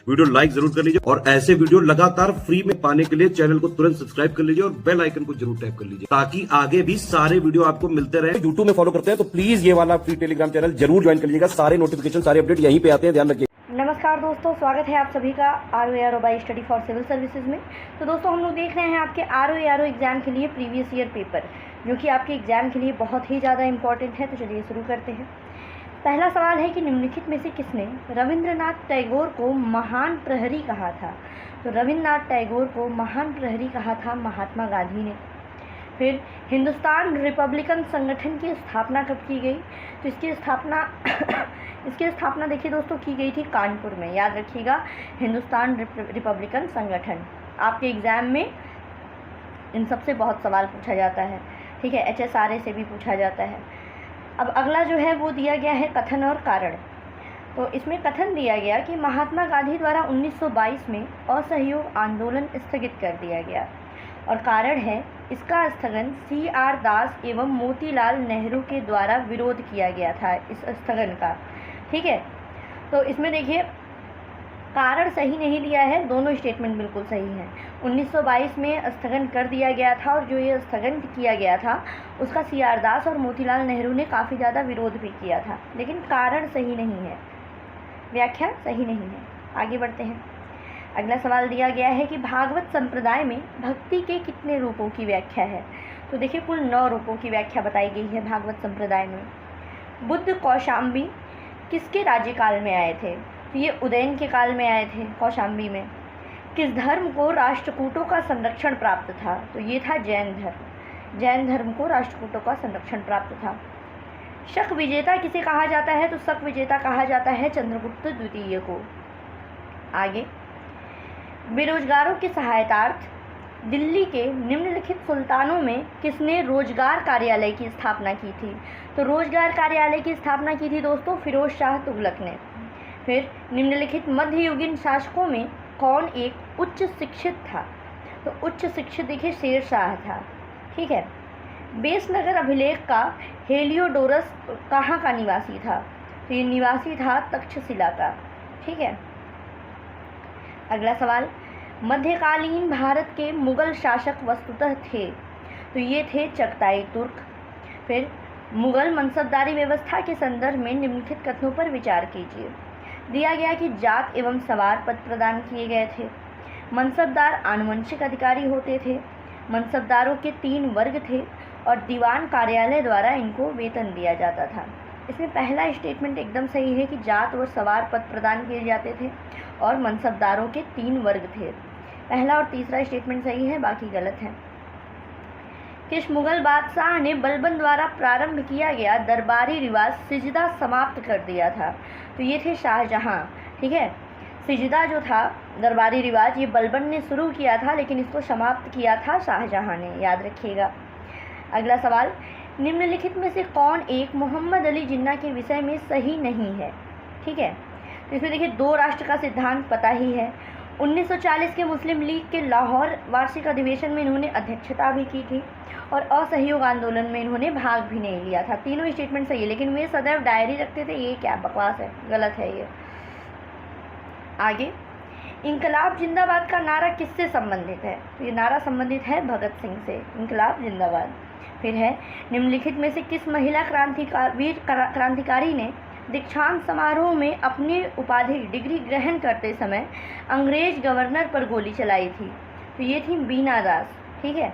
Video like जरूर कर लीजिए और ऐसे वीडियो लगातार फ्री में पाने के लिए चैनल को तुरंत सब्सक्राइब कर लीजिए और बेल आइकन को जरूर टैप कर लीजिए ताकि आगे भी सारे वीडियो आपको मिलते रहे। यूट्यूब में फॉलो करते हैं तो प्लीज ये वाला फ्री टेलीग्राम चैनल जरूर ज्वाइन कर लीजिएगा। सारे नोटिफिकेशन सारे अपडेट यहीं पे आते हैं, ध्यान रखिए। नमस्कार दोस्तों, स्वागत है आप सभी का RO by study for civil services में। तो दोस्तों हम लोग देख रहे हैं आपके RO एग्ज़ाम के लिए प्रीवियस ईयर पेपर, जो कि आपके एग्ज़ाम के लिए बहुत ही ज़्यादा इंपॉर्टेंट है। तो चलिए शुरू करते हैं। पहला सवाल है कि निम्नलिखित में से किसने रविंद्रनाथ टैगोर को महान प्रहरी कहा था? तो रविंद्रनाथ टैगोर को महान प्रहरी कहा था महात्मा गांधी ने। फिर हिंदुस्तान रिपब्लिकन संगठन की स्थापना कब की गई? तो इसकी स्थापना देखिए दोस्तों की गई थी कानपुर में। याद रखिएगा, हिंदुस्तान रिपब्लिकन संगठन। आपके एग्ज़ाम में इन सबसे बहुत सवाल पूछा जाता है, ठीक है। HSRA से भी पूछा जाता है। अब अगला जो है वो दिया गया है कथन और कारण। तो इसमें कथन दिया गया कि महात्मा गांधी द्वारा 1922 में असहयोग आंदोलन स्थगित कर दिया गया, और कारण है इसका स्थगन CR दास एवं मोतीलाल नेहरू के द्वारा विरोध किया गया था, इस स्थगन का, ठीक है। तो इसमें देखिए कारण सही नहीं दिया है, दोनों स्टेटमेंट बिल्कुल सही हैं। 1922 में स्थगन कर दिया गया था, और जो ये स्थगन किया गया था उसका CR दास और मोतीलाल नेहरू ने काफ़ी ज़्यादा विरोध भी किया था, लेकिन कारण सही नहीं है, व्याख्या सही नहीं है। आगे बढ़ते हैं। अगला सवाल दिया गया है कि भागवत संप्रदाय में भक्ति के कितने रूपों की व्याख्या है? तो देखिए कुल 9 रूपों की व्याख्या बताई गई है भागवत संप्रदाय में। बुद्ध कौशाम्बी किसके राज्यकाल में आए थे? तो ये उदयन के काल में आए थे, कौशाम्बी में। किस धर्म को राष्ट्रकूटों का संरक्षण प्राप्त था? तो ये था जैन धर्म। जैन धर्म को राष्ट्रकूटों का संरक्षण प्राप्त था। शक विजेता किसे कहा जाता है? तो शक विजेता कहा जाता है चंद्रगुप्त द्वितीय को। आगे, बेरोजगारों की सहायतार्थ दिल्ली के निम्नलिखित सुल्तानों में किसने रोजगार कार्यालय की स्थापना की थी? तो रोजगार कार्यालय की स्थापना की थी दोस्तों फिरोज शाह तुगलक ने। फिर निम्नलिखित मध्ययुगीन शासकों में कौन एक उच्च शिक्षित था? तो उच्च शिक्षित देखिए शेर शाह था, ठीक है। बेसनगर अभिलेख का हेलियोडोरस कहाँ का निवासी था? तो ये निवासी था तक्षशिला का, ठीक है। अगला सवाल, मध्यकालीन भारत के मुगल शासक वस्तुतः थे? तो ये थे चगताई तुर्क। फिर मुगल मनसबदारी व्यवस्था के संदर्भ में निम्नलिखित कथनों पर विचार कीजिए। दिया गया कि जात एवं सवार पद प्रदान किए गए थे। मनसबदार आनुवंशिक अधिकारी होते थे। मनसबदारों के 3 वर्ग थे और दीवान कार्यालय द्वारा इनको वेतन दिया जाता था। इसमें पहला स्टेटमेंट एकदम सही है कि जात और सवार पद प्रदान किए जाते थे और मनसबदारों के 3 वर्ग थे। पहला और तीसरा स्टेटमेंट सही है, बाकी गलत है। किस मुगल बादशाह ने बलबन द्वारा प्रारंभ किया गया दरबारी रिवाज सिजदा समाप्त कर दिया था? तो ये थे शाहजहां, ठीक है। सिजदा जो था दरबारी रिवाज, ये बलबन ने शुरू किया था, लेकिन इसको समाप्त किया था शाहजहां ने, याद रखिएगा। अगला सवाल, निम्नलिखित में से कौन एक मोहम्मद अली जिन्ना के विषय में सही नहीं है? ठीक है। तो इसमें देखिए 2 राष्ट्र का सिद्धांत पता ही है। 1940 के मुस्लिम लीग के लाहौर वार्षिक अधिवेशन में इन्होंने अध्यक्षता भी की थी, और असहयोग आंदोलन में इन्होंने भाग भी नहीं लिया था। तीनों स्टेटमेंट सही है, लेकिन वे सदैव डायरी रखते थे, ये क्या बकवास है, गलत है ये। आगे, इनकलाब जिंदाबाद का नारा किससे संबंधित है? तो ये नारा संबंधित है भगत सिंह से, इनकलाब जिंदाबाद। फिर है, निम्नलिखित में से किस महिला क्रांतिकारी ने दीक्षांत समारोह में अपनी उपाधि डिग्री ग्रहण करते समय अंग्रेज गवर्नर पर गोली चलाई थी? तो ये थी बीना दास, ठीक है।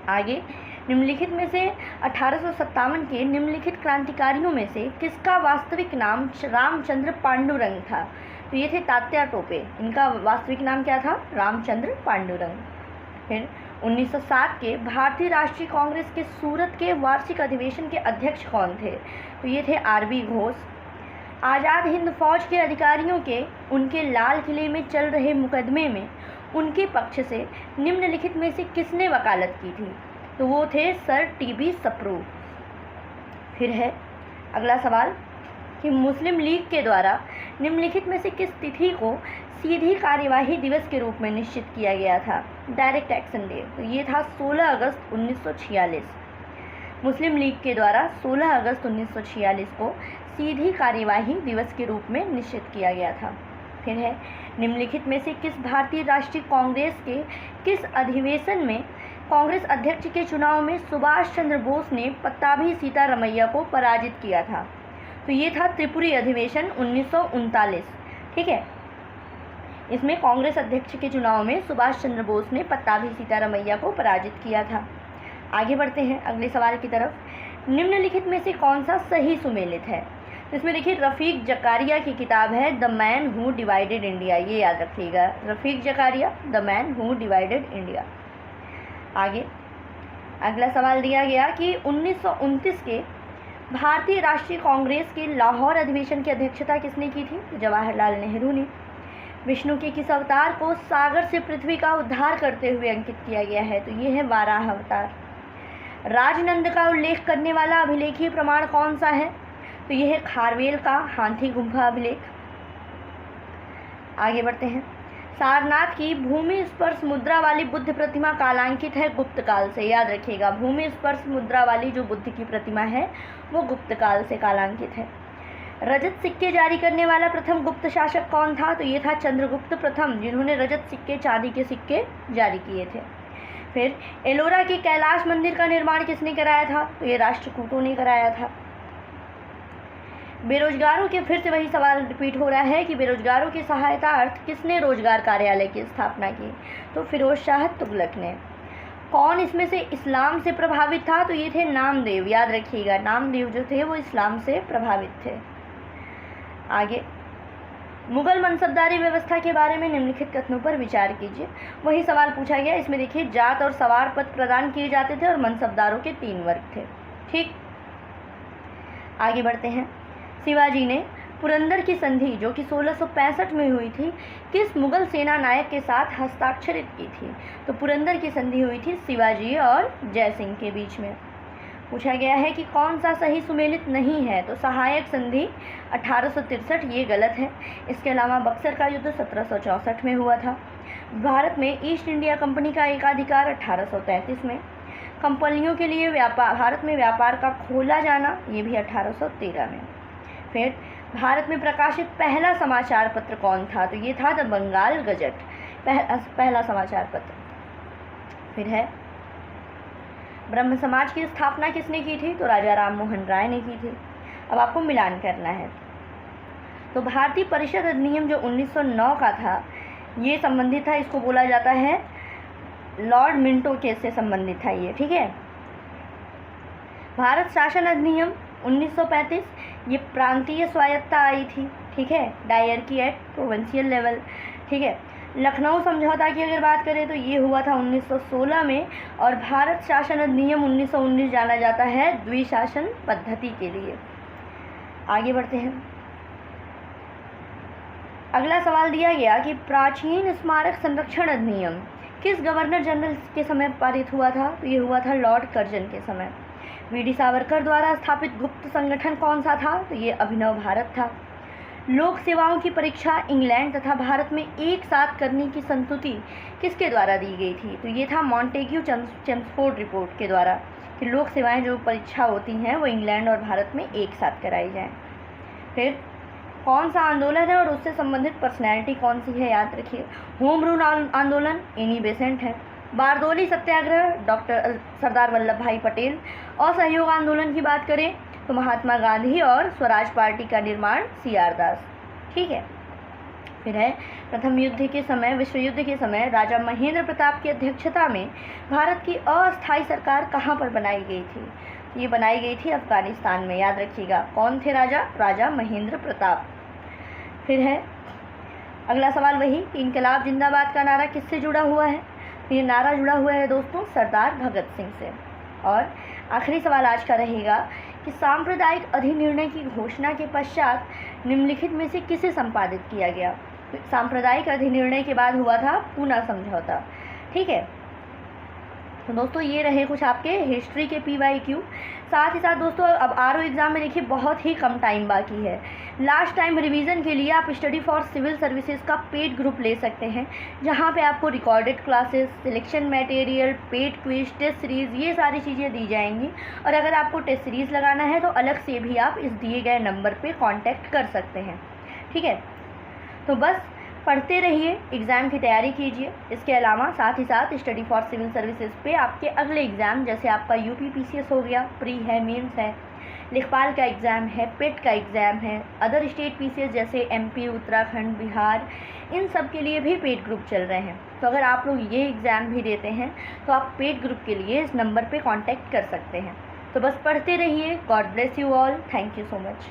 आगे, निम्नलिखित में से 1857 के निम्नलिखित क्रांतिकारियों में से किसका वास्तविक नाम रामचंद्र पांडुरंग था? तो ये थे तात्या टोपे, इनका वास्तविक नाम क्या था? रामचंद्र पांडुरंग। फिर 1907 के भारतीय राष्ट्रीय कांग्रेस के सूरत के वार्षिक अधिवेशन के अध्यक्ष कौन थे? तो ये थे RB घोष। आज़ाद हिंद फौज के अधिकारियों के उनके लाल किले में चल रहे मुकदमे में उनके पक्ष से निम्नलिखित में से किसने वकालत की थी? तो वो थे सर TB सप्रू। फिर है अगला सवाल कि मुस्लिम लीग के द्वारा निम्नलिखित में से किस तिथि को सीधी कार्यवाही दिवस के रूप में निश्चित किया गया था? Direct action day. तो ये था 16 अगस्त 1946। मुस्लिम लीग के द्वारा 16 अगस्त 1946 को सीधी कार्यवाही दिवस के रूप में निश्चित किया गया था। फिर है, निम्नलिखित में से किस भारतीय राष्ट्रीय कांग्रेस के किस अधिवेशन में कांग्रेस अध्यक्ष के चुनाव में सुभाष चंद्र बोस ने पट्टाभी सीतारमैया को पराजित किया था? तो ये था त्रिपुरी अधिवेशन 1939। ठीक है, इसमें कांग्रेस अध्यक्ष के चुनाव में सुभाष चंद्र बोस ने पट्टाभी सीतारमैया को पराजित किया था। आगे बढ़ते हैं अगले सवाल की तरफ। निम्नलिखित में से कौन सा सही सुमेलित है? इसमें देखिए, रफ़ीक जकारिया की किताब है the man who divided India, ये याद रखिएगा, Rafiq Zakaria, the man who divided India. आगे अगला सवाल दिया गया कि 1929 के भारतीय राष्ट्रीय कांग्रेस के लाहौर अधिवेशन की अध्यक्षता किसने की थी? तो जवाहरलाल नेहरू ने। विष्णु के किस अवतार को सागर से पृथ्वी का उद्धार करते हुए अंकित किया गया है? तो ये है वाराह अवतार। राजनंद का उल्लेख करने वाला अभिलेखीय प्रमाण कौन सा है? तो यह है खारवेल का हाथी गुम्फा अभिलेख। आगे बढ़ते हैं। सारनाथ की भूमि स्पर्श मुद्रा वाली बुद्ध प्रतिमा कालांकित है गुप्त काल से, याद रखिएगा, भूमि स्पर्श मुद्रा वाली जो बुद्ध की प्रतिमा है वो गुप्त काल से कालांकित है। रजत सिक्के जारी करने वाला प्रथम गुप्त शासक कौन था? तो ये था चंद्रगुप्त प्रथम, जिन्होंने रजत सिक्के, चांदी के सिक्के जारी किए थे। फिर एलोरा के कैलाश मंदिर का निर्माण किसने कराया था? तो ये राष्ट्रकूटों ने कराया था। बेरोजगारों के, फिर से वही सवाल रिपीट हो रहा है कि बेरोजगारों की सहायता अर्थ किसने रोजगार कार्यालय की स्थापना की? तो फिरोज शाह तुगलक ने। कौन इसमें से इस्लाम से प्रभावित था? तो ये थे नामदेव, याद रखिएगा, नामदेव जो थे वो इस्लाम से प्रभावित थे। आगे, मुगल मनसबदारी व्यवस्था के बारे में निम्नलिखित कथनों पर विचार कीजिए। वही सवाल पूछा गया। इसमें देखिए, जात और सवार पद प्रदान किए जाते थे और मनसबदारों के 3 वर्ग थे। ठीक, आगे बढ़ते हैं। शिवाजी ने पुरंदर की संधि जो कि 1665 में हुई थी, किस मुगल सेना नायक के साथ हस्ताक्षरित की थी? तो पुरंदर की संधि हुई थी शिवाजी और जय सिंह के बीच में। पूछा गया है कि कौन सा सही सुमेलित नहीं है? तो सहायक संधि 1863, ये गलत है। इसके अलावा बक्सर का युद्ध 1764 में हुआ था। भारत में ईस्ट इंडिया कंपनी का एकाधिकार 1833 में। कंपनियों के लिए भारत में व्यापार का खोला जाना, ये भी 1813 में। फिर भारत में प्रकाशित पहला समाचार पत्र कौन था? तो ये था द बंगाल गजट, पहला समाचार पत्र। फिर है, ब्रह्म समाज की स्थापना किसने की थी? तो राजा राम मोहन राय ने की थी। अब आपको मिलान करना है। तो भारतीय परिषद अधिनियम जो 1909 का था, ये संबंधित था, इसको बोला जाता है लॉर्ड मिंटो केस से संबंधित था ये। ठीक है। भारत शासन अधिनियम 1935, ये प्रांतीय स्वायत्तता आई थी। ठीक है, डायरकी एक्ट, प्रोविंशियल लेवल। ठीक है। लखनऊ समझौता की अगर बात करें तो ये हुआ था 1916 में, और भारत शासन अधिनियम 1919 जाना जाता है द्विशासन पद्धति के लिए। आगे बढ़ते हैं। अगला सवाल दिया गया कि प्राचीन स्मारक संरक्षण अधिनियम किस गवर्नर जनरल के समय पारित हुआ था? तो ये हुआ था लॉर्ड कर्जन के समय। वीडी सावरकर द्वारा स्थापित गुप्त संगठन कौन सा था? तो ये अभिनव भारत था। लोक सेवाओं की परीक्षा इंग्लैंड तथा भारत में एक साथ करने की संस्तुति किसके द्वारा दी गई थी? तो ये था मॉन्टेग्यू चेम्सफोर्ड रिपोर्ट के द्वारा, कि लोक सेवाएं जो परीक्षा होती हैं वो इंग्लैंड और भारत में एक साथ कराई जाएं। फिर कौन सा आंदोलन है और उससे संबंधित पर्सनैलिटी कौन सी है? याद रखिए, होम रूल आंदोलन एनी बेसेंट है। बारदोली सत्याग्रह डॉक्टर सरदार वल्लभ भाई पटेल। असहयोग आंदोलन की बात करें तो महात्मा गांधी और स्वराज पार्टी का निर्माण CR दास। ठीक है। फिर है, प्रथम युद्ध के समय, विश्व युद्ध के समय राजा महेंद्र प्रताप की अध्यक्षता में भारत की अस्थायी सरकार कहाँ पर बनाई गई थी? ये बनाई गई थी अफगानिस्तान में, याद रखिएगा। कौन थे राजा? राजा महेंद्र प्रताप। फिर है अगला सवाल वही, इनकलाब जिंदाबाद का नारा किससे जुड़ा हुआ है? ये नारा जुड़ा हुआ है दोस्तों सरदार भगत सिंह से। और आखिरी सवाल आज का रहेगा कि सांप्रदायिक अधिनिर्णय की घोषणा के पश्चात निम्नलिखित में से किसे संपादित किया गया? सांप्रदायिक अधिनिर्णय के बाद हुआ था पूना समझौता। ठीक है। तो दोस्तों ये रहे कुछ आपके हिस्ट्री के PYQ। साथ ही साथ दोस्तों अब RO एग्ज़ाम में देखिए बहुत ही कम टाइम बाकी है। लास्ट टाइम रिवीजन के लिए आप स्टडी फॉर सिविल सर्विसेज का पेड ग्रुप ले सकते हैं, जहां पे आपको recorded classes, selection material, paid quiz, test series, ये सारी चीज़ें दी जाएंगी। और अगर आपको टेस्ट सीरीज़ लगाना है तो अलग से भी आप इस दिए गए नंबर पर कॉन्टैक्ट कर सकते हैं। ठीक है। तो बस पढ़ते रहिए, एग्ज़ाम की तैयारी कीजिए। इसके अलावा साथ ही साथ स्टडी फॉर सिविल सर्विसेज पे आपके अगले एग्ज़ाम, जैसे आपका यूपी पीसीएस हो गया, प्री है, मेंस है, लेखपाल का एग्ज़ाम है, पेट का एग्ज़ाम है, अदर स्टेट पीसीएस जैसे एमपी, उत्तराखंड, बिहार, इन सब के लिए भी पेड ग्रुप चल रहे हैं। तो अगर आप लोग ये एग्ज़ाम भी देते हैं तो आप पेड ग्रुप के लिए इस नंबर पे कांटेक्ट कर सकते हैं। तो बस पढ़ते रहिए। God bless you all. Thank you so much.